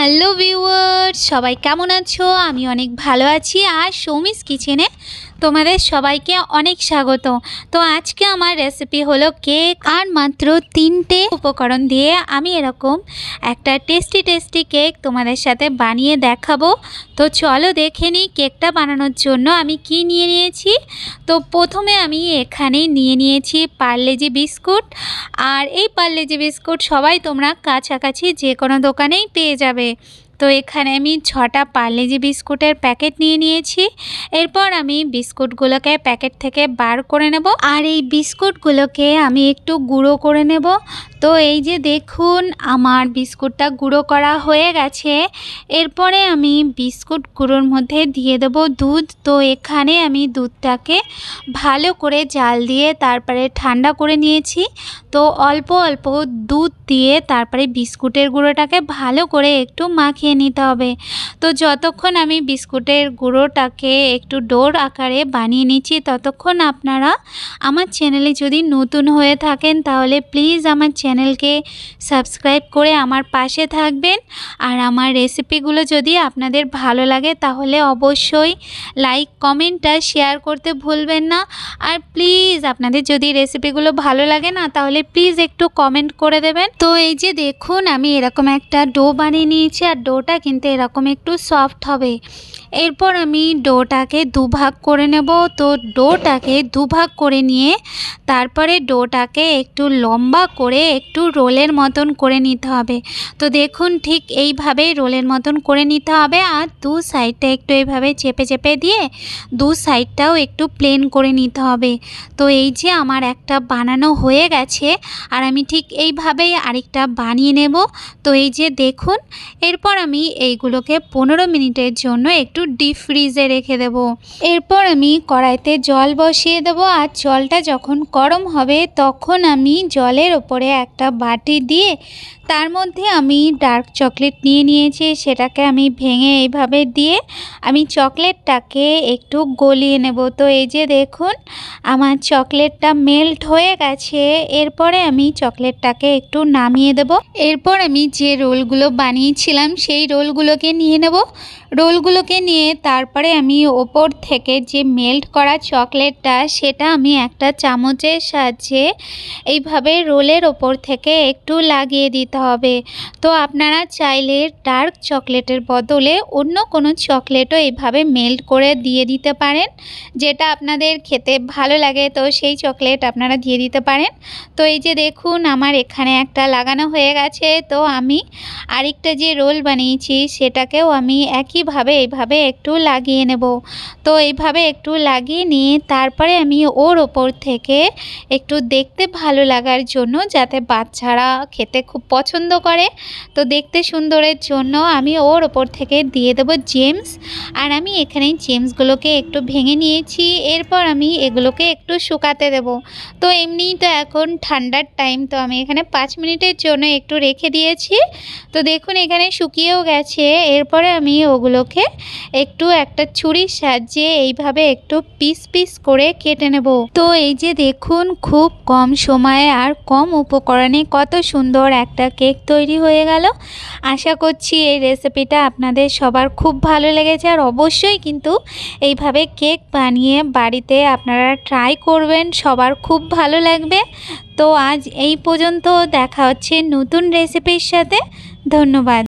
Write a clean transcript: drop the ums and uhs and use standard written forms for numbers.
Hello viewers, সবাই কেমন আছো? আমি অনেক ভালো আছি। আর সৌমিস কিচেনে তোমাদের সবাইকে অনেক স্বাগত। তো আজকে আমার রেসিপি হলো কেক, আর মাত্র 3টে উপকরণ দিয়ে আমি এরকম একটা টেস্টি কেক তোমাদের সাথে বানিয়ে দেখাবো। তো চলো দেখে নিই কেকটা বানানোর জন্য আমি কি নিয়ে নিয়েছি। তো প্রথমে আমি এখানে নিয়ে নিয়েছি পার্লেজি বিস্কুট। আর এই পার্লেজি বিস্কুট সবাই তোমরা কাছাকাছি যে কোনো দোকানেই পেয়ে যাবে। তো এখানে আমি 6টা পার্লেজি বিস্কুটের প্যাকেট নিয়ে নিয়েছি। এরপর আমি বিস্কুটগুলোকে প্যাকেট থেকে বার করে নেব, আর এই বিস্কুটগুলোকে আমি একটু গুঁড়ো করে নেব। তো এই যে দেখুন আমার বিস্কুটটা গুঁড়ো করা হয়ে গেছে। এরপরে আমি বিস্কুট গুঁড়োর মধ্যে দিয়ে দেব দুধ। তো এখানে আমি দুধটাকে ভালো করে জাল দিয়ে তারপরে ঠান্ডা করে নিয়েছি। তো অল্প অল্প দুধ দিয়ে তারপরে বিস্কুটের গুঁড়োটাকে ভালো করে একটু মাখিয়ে নিতে হবে। তো যতক্ষণ আমি বিস্কুটের গুঁড়োটাকে একটু ডোর আকারে বানিয়ে নিচ্ছি, ততক্ষণ আপনারা আমার চ্যানেলে যদি নতুন হয়ে থাকেন তাহলে প্লিজ আমার চ্যানেলকে সাবস্ক্রাইব করে আমার পাশে থাকবেন। আর আমার রেসিপিগুলো যদি আপনাদের ভালো লাগে তাহলে অবশ্যই লাইক কমেন্ট আর শেয়ার করতে ভুলবেন না। আর প্লিজ আপনাদের যদি রেসিপিগুলো ভালো লাগে না তাহলে প্লিজ একটু কমেন্ট করে দেবেন। তো এই যে দেখুন আমি এরকম একটা ডো বানিয়ে নিয়েছি, আর ডোটা কিন্তু এরকম একটু সফট হবে। এরপর আমি ডোটাকে দুভাগ করে নেব। তো ডোটাকে দুভাগ করে নিয়ে তারপরে ডোটাকে একটু লম্বা করে একটু রোলের মতন করে নিতে হবে। তো দেখুন ঠিক এইভাবেই রোলের মতন করে নিতে হবে। আর দু সাইডটা একটু এইভাবে চেপে চেপে দিয়ে দু সাইডটাও একটু প্লেন করে নিতে হবে। তো এই যে আমার একটা বানানো হয়ে গেছে, আর আমি ঠিক এইভাবেই আরেকটা বানিয়ে নেব। তো এই যে দেখুন এরপর আমি এইগুলোকে 15 মিনিটের জন্য একটু ডিপ ফ্রিজে রেখে দেব। এরপর আমি কড়াইতে জল বসিয়ে দেব, আর জলটা যখন গরম হবে তখন আমি জলের ওপরে একটা বাটি দিয়ে তার মধ্যে আমি ডার্ক চকলেট নিয়ে নিয়েছি। সেটাকে আমি ভেঙে এইভাবে দিয়ে আমি চকলেটটাকে একটু গলিয়ে নেব। তো এই যে দেখুন আমার চকলেটটা মেল্ট হয়ে গেছে। এরপরে আমি চকলেটটাকে একটু নামিয়ে দেব। এরপর আমি যে রোলগুলো বানিয়েছিলাম সেই রোলগুলোকে নিয়ে নেব। রোলগুলোকে নিয়ে তারপরে আমি ওপর থেকে যে মেল্ট করা চকলেটটা সেটা আমি একটা চামচের সাহায্যে এইভাবে রোলের ওপর থেকে একটু লাগিয়ে দিতে হবে। তো আপনারা চাইলে ডার্ক চকলেটের বদলে অন্য কোনো চকলেটও এইভাবে মেল্ট করে দিয়ে দিতে পারেন, যেটা আপনাদের খেতে ভালো লাগে। তো সেই চকলেট আপনারা দিয়ে দিতে পারেন। তো এই যে দেখুন আমার এখানে একটা লাগানো হয়ে গেছে। তো আমি আরেকটা যে রোল বানিয়েছি সেটাকেও আমি একইভাবে এইভাবে একটু লাগিয়ে নেব। তো এইভাবে একটু লাগিয়ে নিয়ে তারপরে আমি ওর ওপর থেকে একটু দেখতে ভালো লাগার জন্য, যাতে বাচ্চারা খেতে খুব পছন্দ করে, তো দেখতে সুন্দরের জন্য আমি ওর ওপর থেকে দিয়ে দেবো জেমস। আর আমি এখানে জেমসগুলোকে একটু ভেঙে নিয়েছি। এরপর আমি এগুলোকে একটু শুকাতে দেব। তো এমনিই তো এখন ঠান্ডার টাইম, তো আমি এখানে 5 মিনিটের জন্য একটু রেখে দিয়েছি। তো দেখুন এখানে শুকিয়েও গেছে। এরপরে আমি ওগুলোকে একটু একটা ছুরির সাহায্যে এইভাবে একটু পিস পিস করে কেটে নেব। তো এই যে দেখুন খুব কম সময়ে আর কম উপকরণে কত সুন্দর একটা কেক তৈরি হয়ে গেল। আশা করছি এই রেসিপিটা আপনাদের সবার খুব ভালো লেগেছে, আর অবশ্যই কিন্তু এইভাবে কেক বানিয়ে বাড়িতে আপনারা ট্রাই করবেন, সবার খুব ভালো লাগবে। তো আজ এই পর্যন্ত, দেখা হচ্ছে নতুন রেসিপির সাথে। ধন্যবাদ।